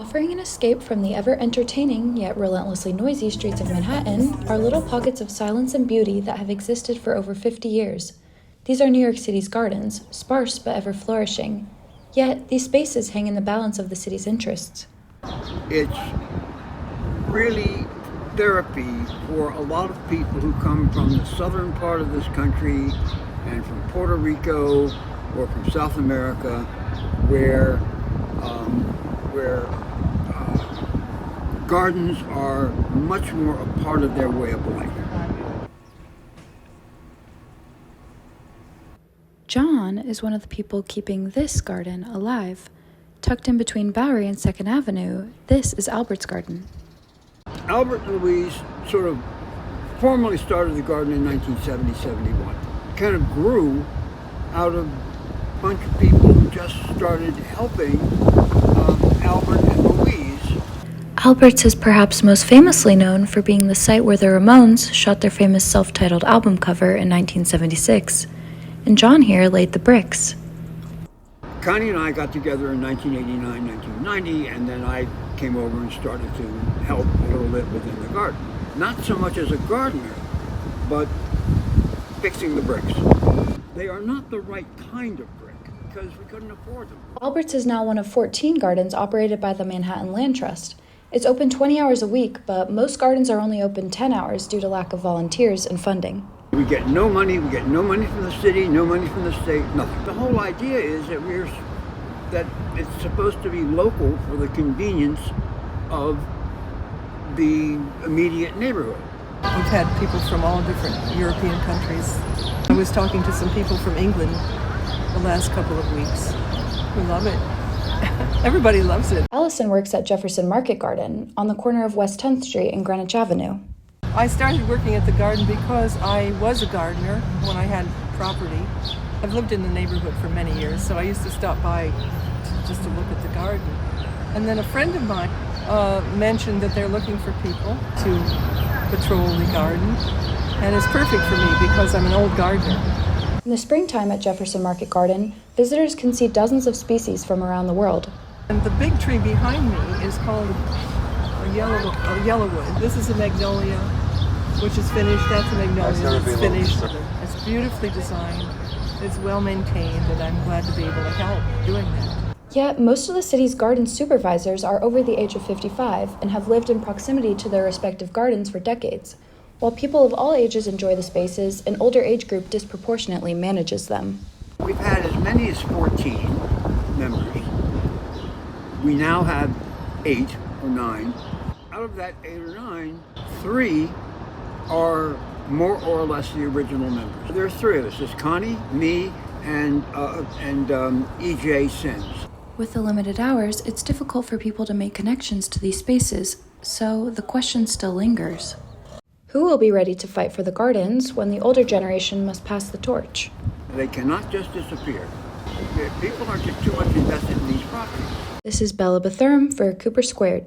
Offering an escape from the ever-entertaining yet relentlessly noisy streets of Manhattan are little pockets of silence and beauty that have existed for over 50 years. These are New York City's gardens, sparse but ever flourishing. Yet, these spaces hang in the balance of the city's interests. It's really therapy for a lot of people who come from the southern part of this country and from Puerto Rico or from South America, where gardens are much more a part of their way of life. John is one of the people keeping this garden alive. Tucked in between Bowery and 2nd Avenue, this is Albert's garden. Albert and Louise sort of formally started the garden in 1970-71. Kind of grew out of a bunch of people who just started helping Albert and Louise. Albert's is perhaps most famously known for being the site where the Ramones shot their famous self-titled album cover in 1976, and John here laid the bricks. Connie and I got together in 1989, 1990, and then I came over and started to help a little bit within the garden. Not so much as a gardener, but fixing the bricks. They are not the right kind of brick because we couldn't afford them. Albert's is now one of 14 gardens operated by the Manhattan Land Trust. It's open 20 hours a week, but most gardens are only open 10 hours due to lack of volunteers and funding. We get no money from the city, no money from the state, nothing. The whole idea is that it's supposed to be local for the convenience of the immediate neighborhood. We've had people from all different European countries. I was talking to some people from England the last couple of weeks who love it. Everybody loves it. Allison works at Jefferson Market Garden on the corner of West 10th Street and Greenwich Avenue. I started working at the garden because I was a gardener when I had property. I've lived in the neighborhood for many years, so I used to stop by just to look at the garden. And then a friend of mine mentioned that they're looking for people to patrol the garden, and it's perfect for me because I'm an old gardener. In the springtime at Jefferson Market Garden, visitors can see dozens of species from around the world. And the big tree behind me is called a yellowwood. This is a magnolia, which is finished. That's a magnolia that's finished. It's beautifully designed, it's well maintained, and I'm glad to be able to help doing that. Yet, most of the city's garden supervisors are over the age of 55 and have lived in proximity to their respective gardens for decades. While people of all ages enjoy the spaces, an older age group disproportionately manages them. We've had as many as 14 members. We now have 8 or 9. Out of that 8 or 9, 3 are more or less the original members. There are 3 of us. There's Connie, me, and E.J. Sims. With the limited hours, it's difficult for people to make connections to these spaces, so the question still lingers. Who will be ready to fight for the gardens when the older generation must pass the torch? They cannot just disappear. People are just too much invested in these properties. This is Bella Bethurm for Cooper Squared.